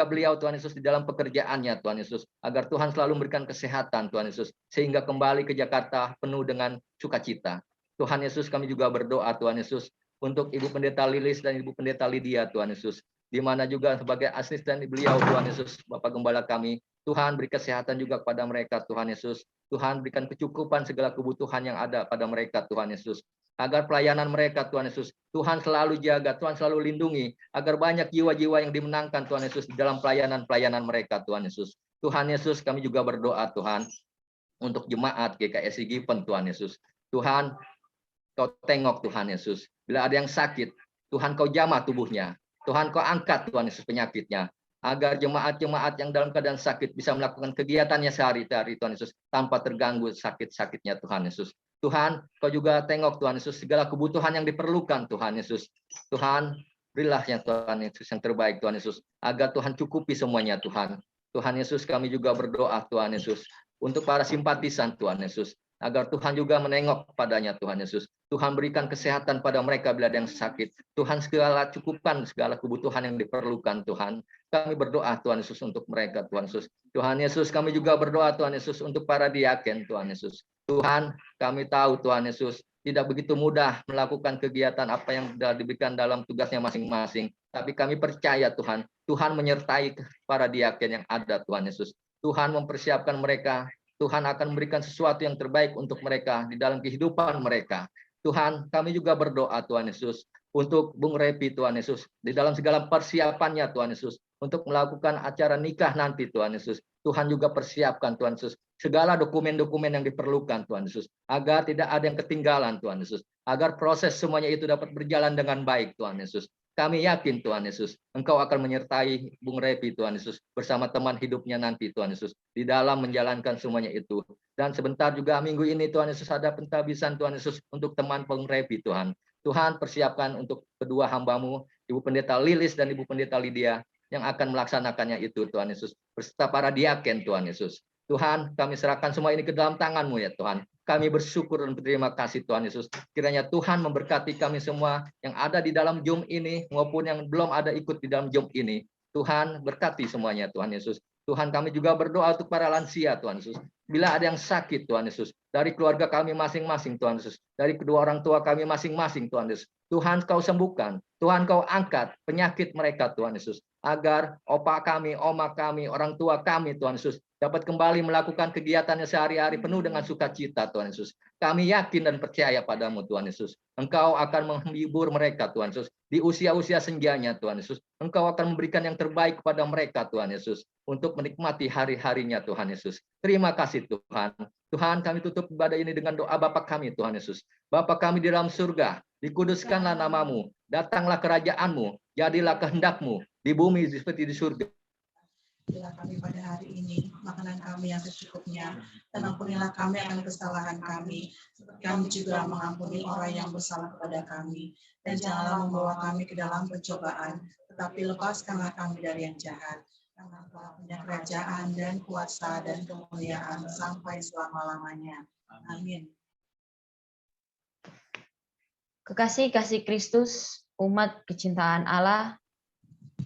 beliau Tuhan Yesus di dalam pekerjaannya Tuhan Yesus. Agar Tuhan selalu memberikan kesehatan Tuhan Yesus. Sehingga kembali ke Jakarta penuh dengan sukacita. Tuhan Yesus, kami juga berdoa Tuhan Yesus untuk Ibu Pendeta Lilis dan Ibu Pendeta Lydia Tuhan Yesus. Di mana juga sebagai asisten beliau Tuhan Yesus, Bapak Gembala kami. Tuhan beri kesehatan juga kepada mereka Tuhan Yesus. Tuhan berikan kecukupan segala kebutuhan yang ada pada mereka Tuhan Yesus. Agar pelayanan mereka Tuhan Yesus, Tuhan selalu jaga, Tuhan selalu lindungi, agar banyak jiwa-jiwa yang dimenangkan Tuhan Yesus di dalam pelayanan mereka Tuhan Yesus. Tuhan Yesus, kami juga berdoa Tuhan untuk jemaat GKSI Gipen Tuhan Yesus. Tuhan, Kau tengok Tuhan Yesus, bila ada yang sakit, Tuhan Kau jamah tubuhnya, Tuhan Kau angkat Tuhan Yesus penyakitnya, agar jemaat-jemaat yang dalam keadaan sakit bisa melakukan kegiatannya sehari-hari Tuhan Yesus tanpa terganggu sakit-sakitnya Tuhan Yesus. Tuhan, Kau juga tengok Tuhan Yesus segala kebutuhan yang diperlukan Tuhan Yesus. Tuhan, berilah yang Tuhan Yesus yang terbaik Tuhan Yesus, agar Tuhan cukupi semuanya Tuhan. Tuhan Yesus, kami juga berdoa Tuhan Yesus untuk para simpatisan Tuhan Yesus, agar Tuhan juga menengok padanya Tuhan Yesus. Tuhan berikan kesehatan pada mereka bila ada yang sakit. Tuhan segala cukupkan segala kebutuhan yang diperlukan Tuhan. Kami berdoa Tuhan Yesus untuk mereka Tuhan Yesus. Tuhan Yesus, kami juga berdoa Tuhan Yesus untuk para diaken Tuhan Yesus. Tuhan, kami tahu Tuhan Yesus tidak begitu mudah melakukan kegiatan apa yang sudah diberikan dalam tugasnya masing-masing. Tapi kami percaya Tuhan, Tuhan menyertai para diaken yang ada Tuhan Yesus. Tuhan mempersiapkan mereka, Tuhan akan memberikan sesuatu yang terbaik untuk mereka di dalam kehidupan mereka. Tuhan, kami juga berdoa Tuhan Yesus untuk Bung Repi Tuhan Yesus di dalam segala persiapannya Tuhan Yesus untuk melakukan acara nikah nanti Tuhan Yesus. Tuhan juga persiapkan Tuhan Yesus segala dokumen-dokumen yang diperlukan Tuhan Yesus agar tidak ada yang ketinggalan Tuhan Yesus, agar proses semuanya itu dapat berjalan dengan baik Tuhan Yesus. Kami yakin Tuhan Yesus, Engkau akan menyertai Bung Repi Tuhan Yesus bersama teman hidupnya nanti Tuhan Yesus di dalam menjalankan semuanya itu. Dan sebentar juga minggu ini Tuhan Yesus ada pentabisan Tuhan Yesus untuk teman Bung Repi Tuhan. Tuhan persiapkan untuk kedua hamba-Mu, Ibu Pendeta Lilis dan Ibu Pendeta Lydia yang akan melaksanakannya itu Tuhan Yesus beserta para diaken Tuhan Yesus. Tuhan, kami serahkan semua ini ke dalam tangan-Mu ya Tuhan. Kami bersyukur dan berterima kasih Tuhan Yesus. Kiranya Tuhan memberkati kami semua yang ada di dalam Zoom ini maupun yang belum ada ikut di dalam Zoom ini. Tuhan berkati semuanya Tuhan Yesus. Tuhan, kami juga berdoa untuk para lansia Tuhan Yesus. Bila ada yang sakit Tuhan Yesus, dari keluarga kami masing-masing Tuhan Yesus, dari kedua orang tua kami masing-masing Tuhan Yesus. Tuhan Kau sembuhkan, Tuhan Kau angkat penyakit mereka Tuhan Yesus. Agar opa kami, oma kami, orang tua kami Tuhan Yesus dapat kembali melakukan kegiatannya sehari-hari penuh dengan sukacita Tuhan Yesus. Kami yakin dan percaya padamu Tuhan Yesus. Engkau akan menghibur mereka Tuhan Yesus. Di usia-usia senjanya Tuhan Yesus. Engkau akan memberikan yang terbaik kepada mereka Tuhan Yesus. Untuk menikmati hari-harinya Tuhan Yesus. Terima kasih Tuhan. Tuhan, kami tutup ibadah ini dengan doa Bapa kami Tuhan Yesus. Bapa kami di dalam surga, dikuduskanlah namamu. Datanglah kerajaan-Mu. Jadilah kehendak-Mu di bumi seperti di surga. Berilah kami pada hari ini makanan kami yang secukupnya, dan ampunilah kami akan kesalahan kami, seperti kami juga mengampuni orang yang bersalah kepada kami. Dan janganlah membawa kami ke dalam pencobaan, tetapi lepaskanlah kami dari yang jahat. Karena Engkau punya kerajaan dan kuasa dan kemuliaan sampai selama-lamanya. Amin. Kekasih-kasih Kristus, umat kecintaan Allah,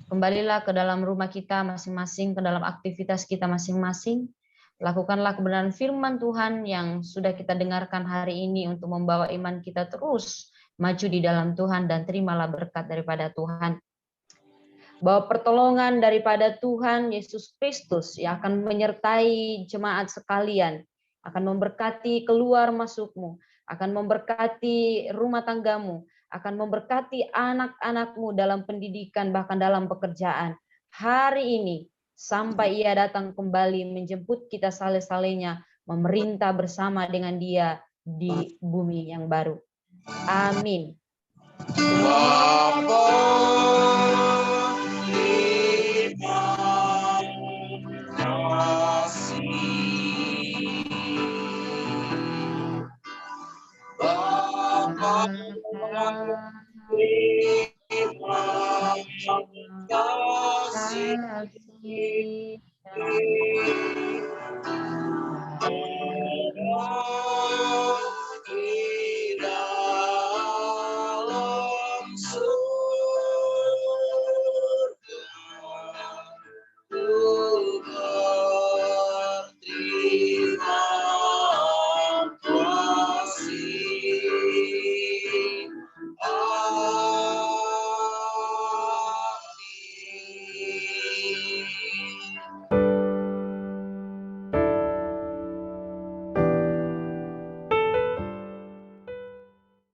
kembalilah ke dalam rumah kita masing-masing, ke dalam aktivitas kita masing-masing. Lakukanlah kebenaran firman Tuhan yang sudah kita dengarkan hari ini untuk membawa iman kita terus maju di dalam Tuhan, dan terimalah berkat daripada Tuhan. Bahwa pertolongan daripada Tuhan Yesus Kristus yang akan menyertai jemaat sekalian, akan memberkati keluar masukmu, akan memberkati rumah tanggamu, akan memberkati anak-anakmu dalam pendidikan, bahkan dalam pekerjaan. Hari ini, sampai Ia datang kembali menjemput kita sale-salenya memerintah bersama dengan Dia di bumi yang baru. Amin. Bapa, terima kasih. Bapa,